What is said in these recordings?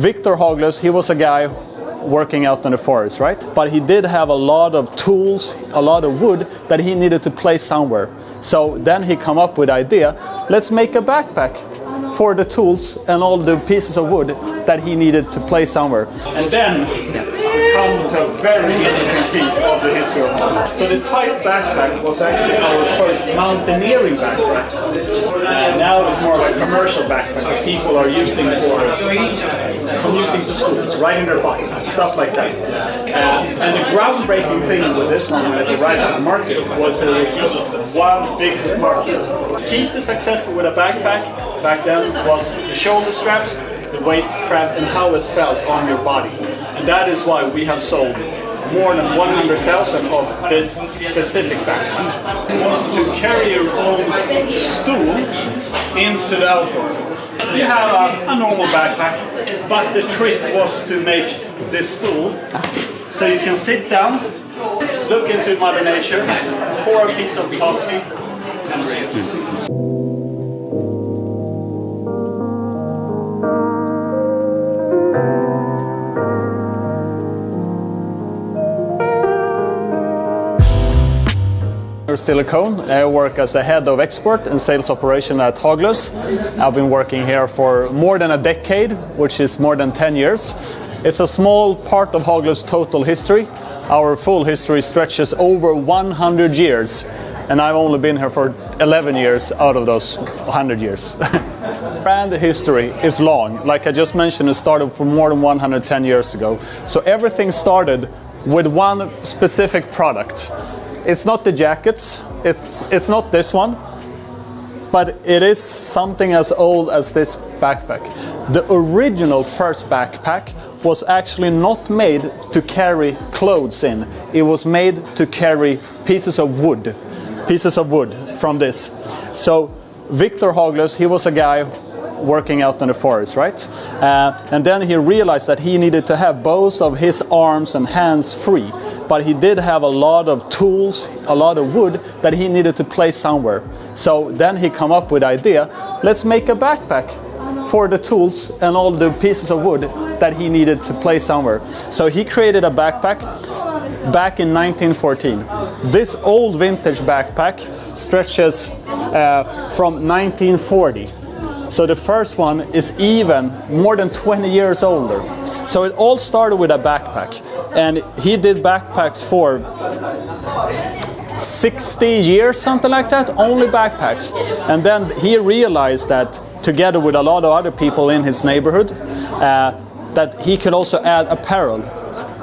Victor Haglöfs, he was a guy working out in the forest, right? But he did have a lot of tools, a lot of wood that he needed to place somewhere. So then he come up with the idea, let's make a backpack for the tools and all the pieces of wood that he needed to place somewhere. And then come to a very interesting piece of the history of Haglöfs. So the TIGHT backpack was actually our first mountaineering backpack. Now it's more of a commercial backpack that people are using for commuting to school, riding their bike, stuff like that. And the groundbreaking thing with this one at the right of the market was it was just one big market. Key to success with a backpack back then was the shoulder straps, the waist strap, and how it felt on your body. And that is why we have sold more than 100,000 of this specific backpack. It was to carry your own stool into the outdoor. You have a normal backpack, but the trick was to make this stool so you can sit down, look into Mother Nature, pour a piece of coffee, and read. Silicone. I work as the head of export and sales operation at Haglöfs. I've been working here for more than a decade, which is more than 10 years. It's a small part of Haglöfs' total history. Our full history stretches over 100 years, and I've only been here for 11 years out of those 100 years. Brand history is long. Like I just mentioned, it started for more than 110 years ago. So everything started with one specific product. It's not the jackets, it's not this one, but it is something as old as this backpack. The original first backpack was actually not made to carry clothes in. It was made to carry pieces of wood from this. So Victor Haglöfs, he was a guy working out in the forest, right? And then he realized that he needed to have both of his arms and hands free. But he did have a lot of tools, a lot of wood that he needed to place somewhere. So then he come up with the idea, let's make a backpack for the tools and all the pieces of wood that he needed to place somewhere. So he created a backpack back in 1914. This old vintage backpack stretches from 1940. So the first one is even more than 20 years older. So it all started with a backpack, and he did backpacks for 60 years, something like that, only backpacks. And then he realized that, together with a lot of other people in his neighborhood, that he could also add apparel,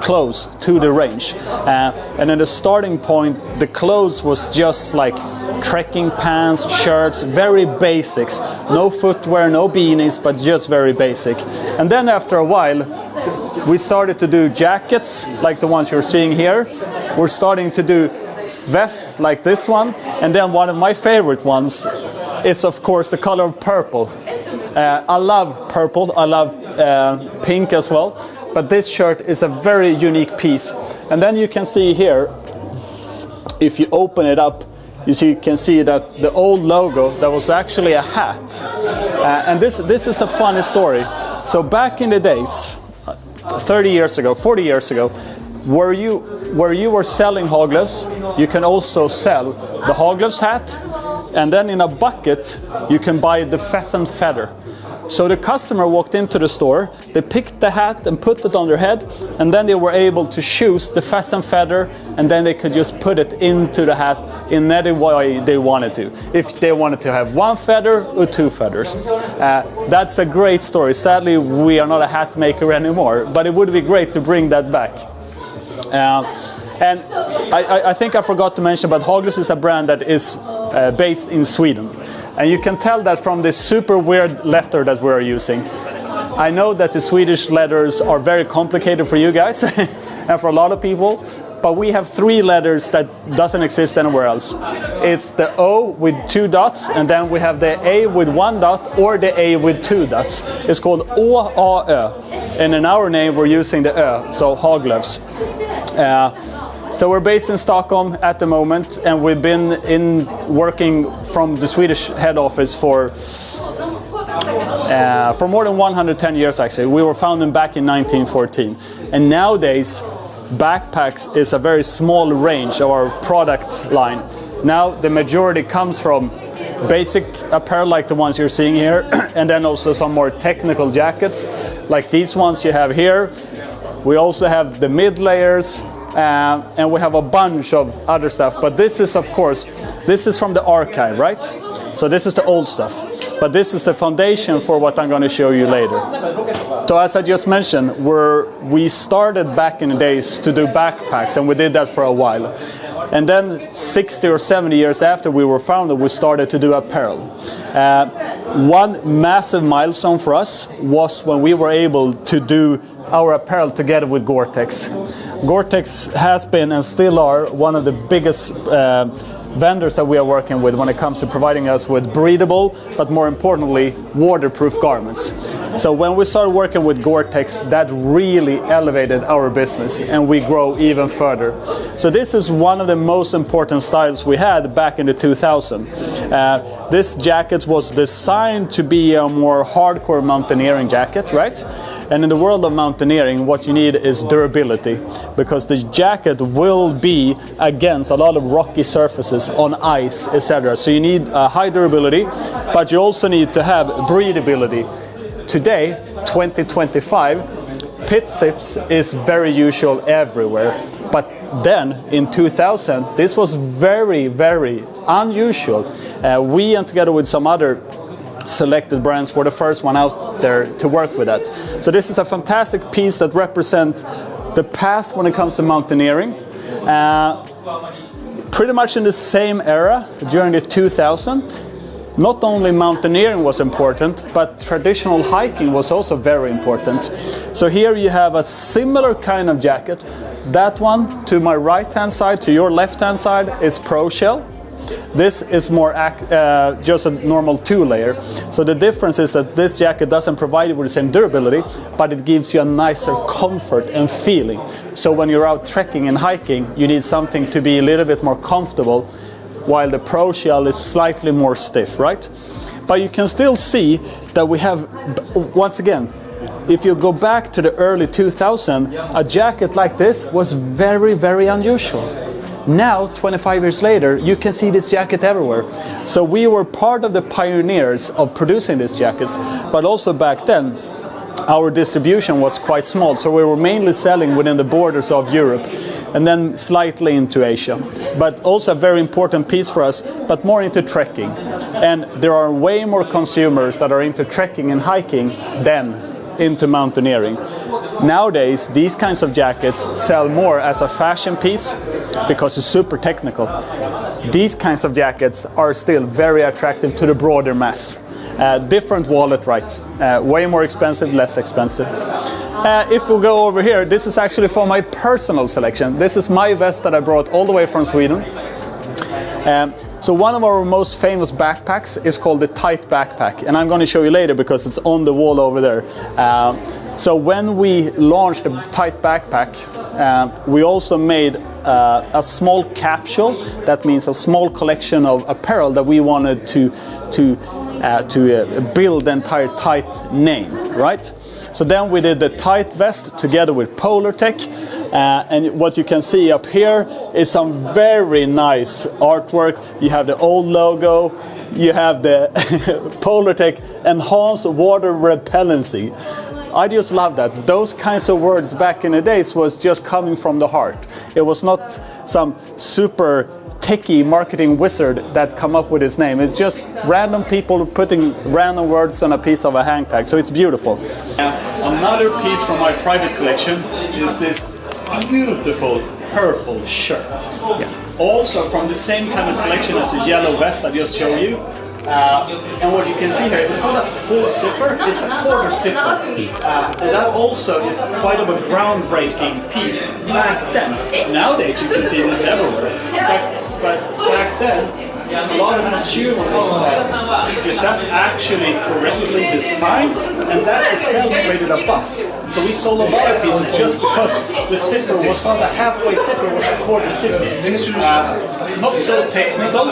clothes, to the range. And in the starting point, the clothes was just like trekking pants, shirts, very basics. No footwear, no beanies, but just very basic. And then after a while, we started to do jackets, like the ones you're seeing here. We're starting to do vests, like this one. And then one of my favorite ones is, of course, the color of purple. I love purple, I love pink as well. But this shirt is a very unique piece. And then you can see here, if you open it up, you can see that the old logo, that was actually a hat. And this is a funny story. So back in the days, 30 years ago, 40 years ago, where you were selling Haglöfs, you can also sell the Haglöfs hat, and then in a bucket you can buy the pheasant feather. So the customer walked into the store, they picked the hat and put it on their head, and then they were able to choose the pheasant feather, and then they could just put it into the hat in any way they wanted to. If they wanted to have one feather or two feathers. That's a great story. Sadly, we are not a hat maker anymore, but it would be great to bring that back. And I think I forgot to mention, but Haglöfs is a brand that is based in Sweden. And you can tell that from this super weird letter that we're using. I know that the Swedish letters are very complicated for you guys and for a lot of people, but we have three letters that doesn't exist anywhere else. It's the O with two dots, and then we have the A with one dot or the A with two dots. It's called Å-A-Ö. And in our name we're using the Ö, so Haglöfs. So we're based in Stockholm at the moment, and we've been working from the Swedish head office for for more than 110 years actually. We were founded back in 1914. And nowadays, backpacks is a very small range of our product line. Now the majority comes from basic apparel like the ones you're seeing here, and then also some more technical jackets like these ones you have here. We also have the mid layers, and we have a bunch of other stuff. But this is, of course, this is from the archive, right? So this is the old stuff. But this is the foundation for what I'm going to show you later. So as I just mentioned, we started back in the days to do backpacks, and we did that for a while. And then 60 or 70 years after we were founded, we started to do apparel. One massive milestone for us was when we were able to do our apparel together with Gore-Tex. Gore-Tex has been and still are one of the biggest vendors that we are working with when it comes to providing us with breathable, but more importantly, waterproof garments. So when we started working with Gore-Tex, that really elevated our business, and we grow even further. So this is one of the most important styles we had back in the 2000s. This jacket was designed to be a more hardcore mountaineering jacket, right? And in the world of mountaineering, what you need is durability, because the jacket will be against a lot of rocky surfaces on ice, etc. So you need high durability, but you also need to have breathability. Today, 2025, pit zips is very usual everywhere. But then in 2000, this was very, very unusual. We, and together with some other selected brands, were the first one out there to work with that. So this is a fantastic piece that represents the past when it comes to mountaineering. Pretty much in the same era, during the 2000s, not only mountaineering was important, but traditional hiking was also very important. So here you have a similar kind of jacket. That one to my right hand side, to your left hand side, is Pro Shell. This is more just a normal 2-layer. So the difference is that this jacket doesn't provide you with the same durability, but it gives you a nicer comfort and feeling. So when you're out trekking and hiking, you need something to be a little bit more comfortable, while the Pro Shell is slightly more stiff, right? But you can still see that we have, once again, if you go back to the early 2000s, a jacket like this was very, very unusual. Now, 25 years later, you can see this jacket everywhere. So we were part of the pioneers of producing these jackets, but also back then, our distribution was quite small. So we were mainly selling within the borders of Europe, and then slightly into Asia. But also a very important piece for us, but more into trekking. And there are way more consumers that are into trekking and hiking than into mountaineering. Nowadays, these kinds of jackets sell more as a fashion piece because it's super technical. These kinds of jackets are still very attractive to the broader mass. Different wallet, right? Way more expensive, less expensive. If we go over here, this is actually for my personal selection. This is my vest that I brought all the way from Sweden. So one of our most famous backpacks is called the TIGHT backpack, and I'm going to show you later because it's on the wall over there. So when we launched the TIGHT backpack, we also made a small capsule. That means a small collection of apparel that we wanted to build the entire TIGHT name, right? So then we did the TIGHT vest together with Polartec. And what you can see up here is some very nice artwork. You have the old logo, you have the Polartec enhanced water repellency. I just love that. Those kinds of words back in the days was just coming from the heart. It was not some super techie marketing wizard that come up with his name. It's just random people putting random words on a piece of a hang tag. So it's beautiful. Another piece from my private collection is this beautiful purple shirt. Yeah. Also from the same kind of collection as the yellow vest I just showed you. And what you can see here, it's not a full zipper, it's a quarter zipper. And that also is quite of a groundbreaking piece back then. Nowadays you can see this everywhere. But back then, a lot of consumers is that actually correctly designed, and that itself created a buzz. So we sold a lot of pieces just because the zipper was not a halfway zipper, it was a quarter zipper. Not so technical,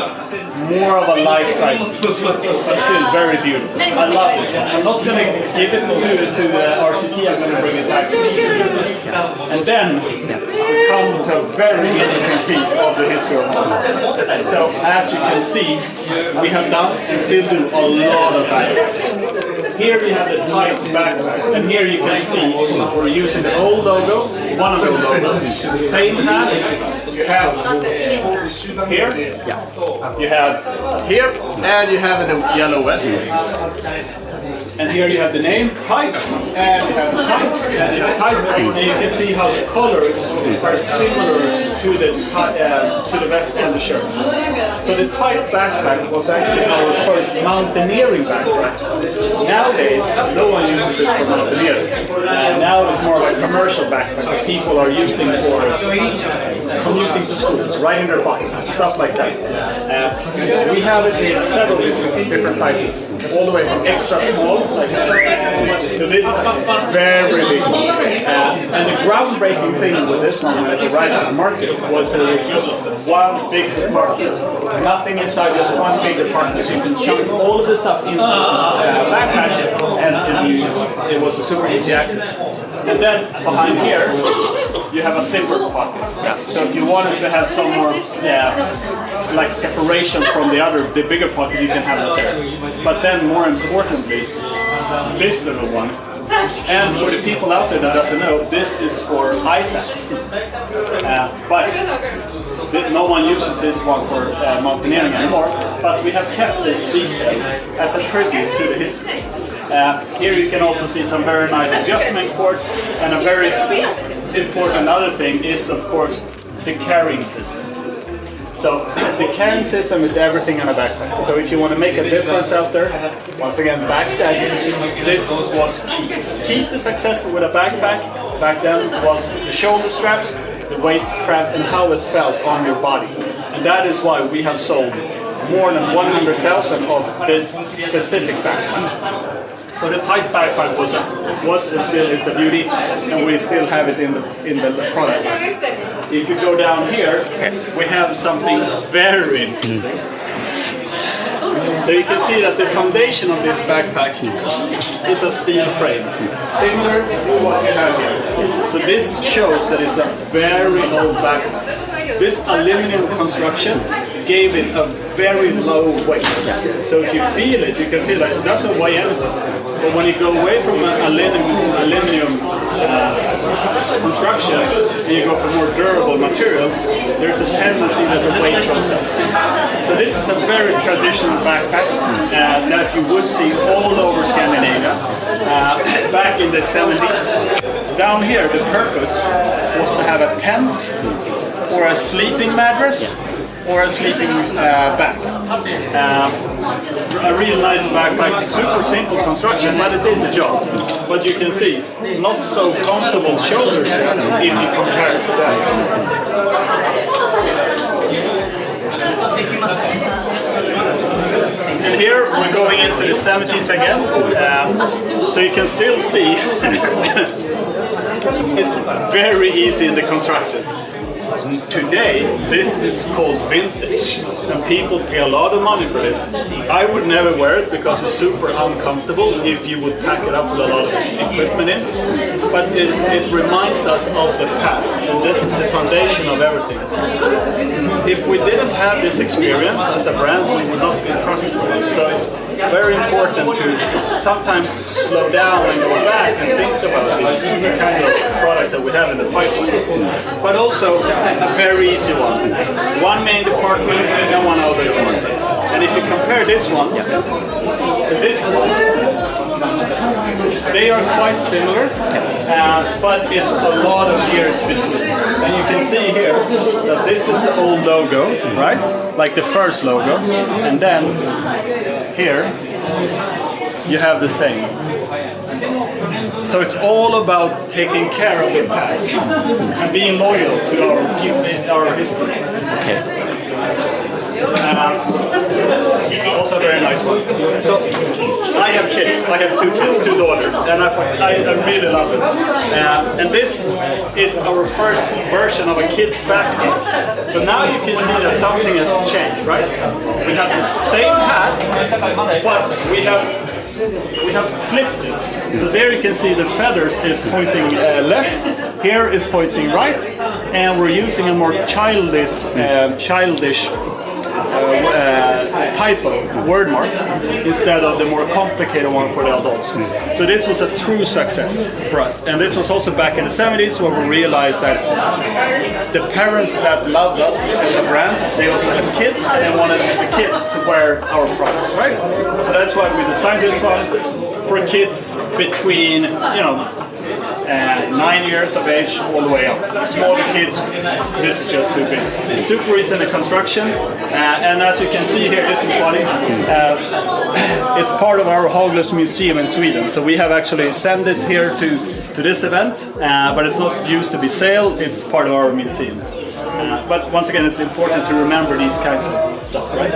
more of a lifestyle, but still very beautiful. I love this one. I'm not going to give it to RCT, I'm going to bring it back to Peter. And then we come to a very interesting piece of the history of Haglöfs. So as you can see, we have done and still do a lot of backpacks. Here we have the TIGHT backpack, and here you can see we're using the old logo, one of the logos, the same hat. You have here, you have here, and you have the yellow vest. And here you have the name, TIGHT, and you have the TIGHT, and you have TIGHT. And you can see how the colors are similar to the vest and the shirt. So the TIGHT backpack was actually our first mountaineering backpack. Nowadays, no one uses it for mountaineering. Now it's more like a commercial backpack that people are using for commuting to school, riding their bike, stuff like that. We have it in several different sizes, all the way from extra small like to this very big one. And the groundbreaking thing with this one at the right of the market was that it's just one big compartment. Nothing inside, just one big compartment. So you can chunk all of the stuff into the backpack, and it was a super easy access. And then behind here, you have a zipper pocket. So if you wanted to have some more like separation from the bigger pocket, you can have it there. But then more importantly, this little one, and for the people out there that doesn't know, this is for ice axe. But no one uses this one for mountaineering anymore, but we have kept this detail as a tribute to the history. Here you can also see some very nice adjustment cords, and a very important other thing is, of course, the carrying system. So the carrying system is everything on a backpack. So if you want to make a difference out there, once again, backpack, this was key. Key to success with a backpack back then was the shoulder straps, the waist strap, and how it felt on your body. And that is why we have sold more than 100,000 of this specific backpack. So the TIGHT backpack was and still is a beauty, and we still have it in the product. If you go down here, we have something very interesting. So you can see that the foundation of this backpack is a steel frame, similar to what you have here. So this shows that it's a very old backpack. This aluminum construction gave it a very low weight. So if you feel it, you can feel that it doesn't weigh anything. But when you go away from an aluminum construction and you go for more durable material, there's a tendency that the weight goes up. So this is a very traditional backpack that you would see all over Scandinavia back in the 70s. Down here, the purpose was to have a tent or a sleeping mattress or a sleeping bag. A real nice backpack, super simple construction, but it did the job. But you can see, not so comfortable shoulders if you compare it to that. And here we're going into the 70s again, so you can still see it's very easy in the construction. Today, this is called vintage, and people pay a lot of money for this. I would never wear it because it's super uncomfortable if you would pack it up with a lot of equipment in, but it reminds us of the past, and this is the foundation of everything. If we didn't have this experience as a brand, we would not be trustworthy. So it's very important to sometimes slow down and go back and think about this kind of product that we have in the pipeline. But also a very easy one. One main department and one other department. And if you compare this one to this one, they are quite similar, but it's a lot of years between. And you can see here that this is the old logo, right? Like the first logo. And then here you have the same. So it's all about taking care of the past and being loyal to our history. Okay. Also a very nice one. So I I have kids. I have 2 kids, 2 daughters, and I really love it. And this is our first version of a kid's backpack. So now you can see that something has changed, right? We have the same hat, but we have flipped it. So there you can see the feathers is pointing left, here is pointing right, and we're using a more childish type of word mark instead of the more complicated one for the adults. So this was a true success for us, and this was also back in the 70s where we realized that the parents that loved us as a brand, they also had kids and they wanted the kids to wear our products, right? So that's why we designed this one for kids between 9 years of age all the way up. Smaller kids, this is just too big. Super easy in the construction, and as you can see here, this is funny. It's part of our Haglöfs museum in Sweden, so we have actually sent it here to this event, but it's not used to be sale, it's part of our museum. But once again, it's important to remember these kinds of stuff, right?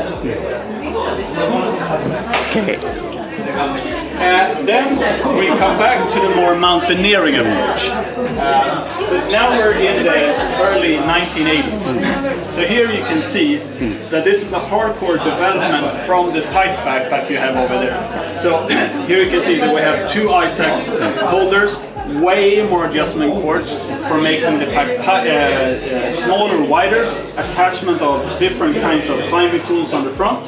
Okay. Then we come back to the more mountaineering approach. So now we're in the early 1980s. So here you can see that this is a hardcore development from the TIGHT backpack you have over there. So here you can see that we have 2 ice axe holders, way more adjustment cords for making the pack smaller, wider, attachment of different kinds of climbing tools on the front.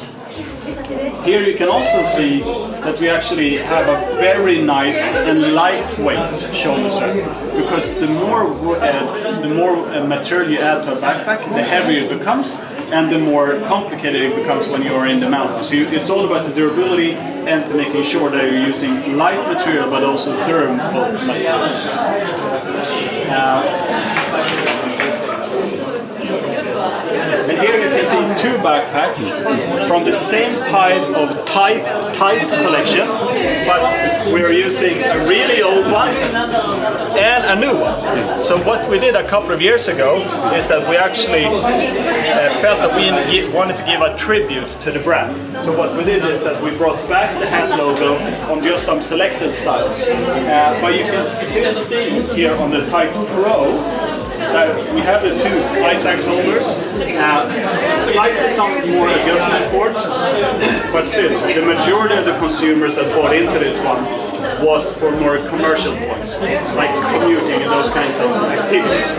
Here you can also see that we actually have a very nice and lightweight shoulder strap, because the more material you add to a backpack, the heavier it becomes, and the more complicated it becomes when you are in the mountains. So it's all about the durability and making sure that you're using light material but also durable material. And here you can see 2 backpacks from the same type of TIGHT collection, but we're using a really old one and a new one. So what we did a couple of years ago is that we actually felt that we wanted to give a tribute to the brand. So what we did is that we brought back the hat logo on just some selected styles. But you can still see here on the TIGHT Pro we have the 2 ice axe holders, slightly some more adjustment cords, but still, the majority of the consumers that bought into this one was for more commercial points, like commuting and those kinds of activities.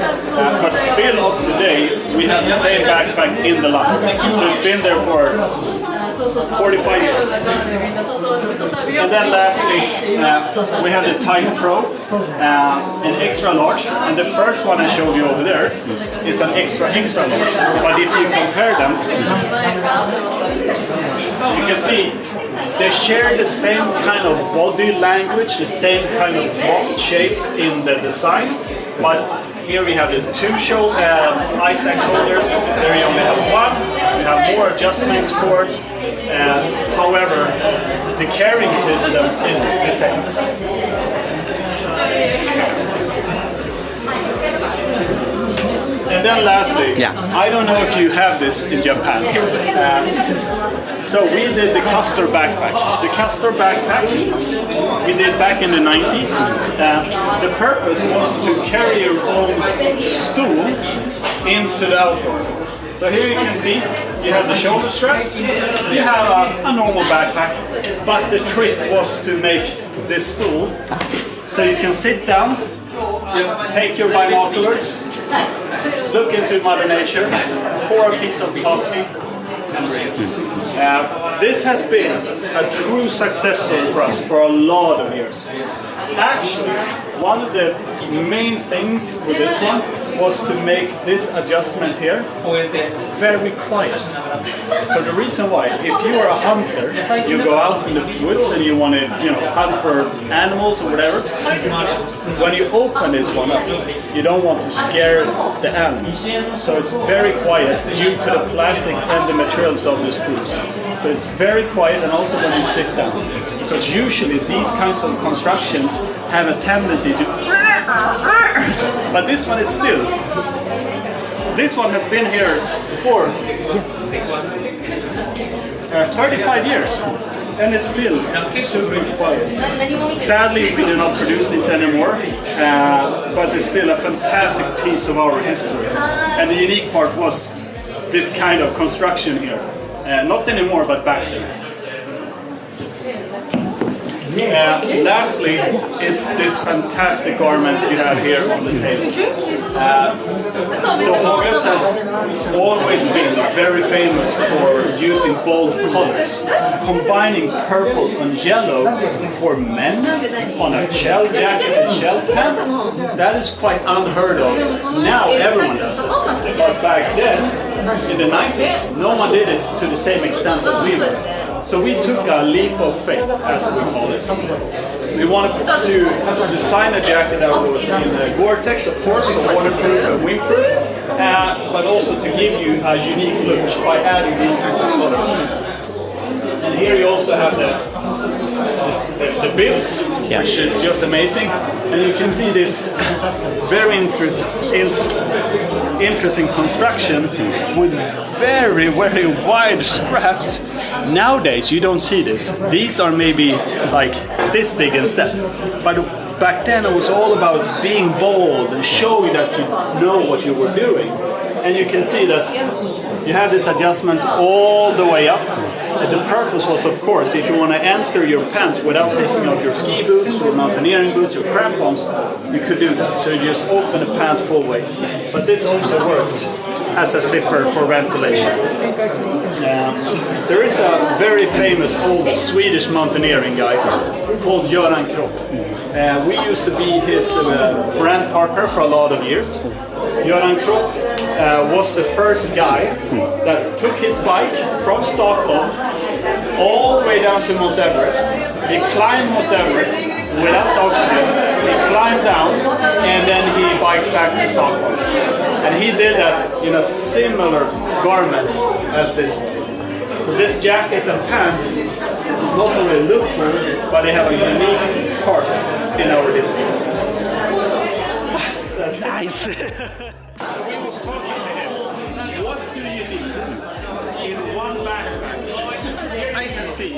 But still, of today, we have the same backpack in the line. So it's been there for 45 years. And then lastly, we have the TIGHT Pro, an extra large, and the first one I showed you over there is an extra large. But if you compare them, you can see they share the same kind of body language, the same kind of block shape in the design, but here we have the 2 ice axe holders. There we only have 1. We have more adjustment cords. However, the carrying system is the same. And then lastly, I don't know if you have this in Japan. So we did the Castor backpack. The Castor backpack we did back in the 90s. The purpose was to carry your own stool into the outdoor. So here you can see you have the shoulder straps, you have a normal backpack, but the trick was to make this stool so you can sit down, take your binoculars, look into Mother Nature, pour a piece of coffee, and read. This has been a true success story for us for a lot of years. Actually, one of the main things with this one was to make this adjustment here very quiet. So the reason why, if you are a hunter, you go out in the woods and you want to, hunt for animals or whatever. When you open this one up, you don't want to scare the animals. So it's very quiet due to the plastic and the materials of the screws. So it's very quiet, and also when you sit down, because usually these kinds of constructions have a tendency to. But this one is still. This one has been here for 35 years. and it's still super quiet. Sadly, we do not produce this anymore, but it's still a fantastic piece of our history. And the unique part was this kind of construction here. Not anymore, but back then. Lastly, it's this fantastic garment you have here on the table. So Haglöfs has always been very famous for using bold colors, combining purple and yellow for men on a shell jacket and shell pant. That is quite unheard of. Now everyone does it. But back then, in the 90s, no one did it to the same extent that we were. So we took a leap of faith, as we call it. We wanted to design a jacket that was in Gore-Tex, of course, so waterproof and windproof, but also to give you a unique look by adding these kinds of colors. And here you also have the bibs, which is just amazing. And you can see this very interesting construction with very, very wide straps. Nowadays you don't see this. These are maybe like this big instead. But back then it was all about being bold and showing that you know what you were doing. And you can see that you have these adjustments all the way up. And the purpose was, of course, if you want to enter your pants without taking off your ski boots, your mountaineering boots, your crampons, you could do that. So you just open the pant full way. But this also works as a zipper for ventilation. There is a very famous old Swedish mountaineering guy called Göran Kropp. We used to be his brand partner for a lot of years. Göran Kropp was the first guy that took his bike from Stockholm all the way down to Mount Everest. He climbed Mount Everest without oxygen. He climbed down and then he biked back to Stockholm. And he did that in a similar garment as this one. So this jacket and pants not only look cool, but they have a unique part in our display. That's nice. So we was talking to him, what do you need in one backpack? Nice to see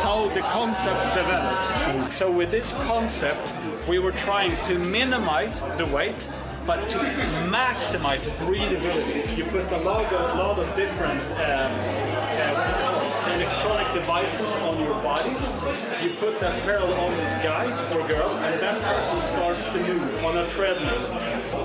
how the concept develops. So with this concept, we were trying to minimize the weight, but to maximize breathability. You put a lot of different electronic devices on your body. You put that ferrule on this guy or girl, and that person starts to move on a treadmill.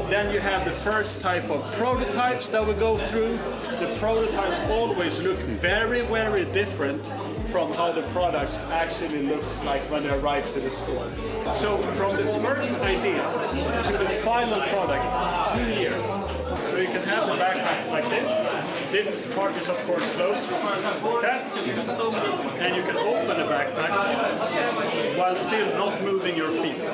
Then you have the first type of prototypes that we go through. The prototypes always look very, very different from how the product actually looks like when they arrive to the store. So from the first idea to the final product, 2 years. So you can have the backpack like this. This part is of course closed like that. And you can open the backpack while still not moving your feet.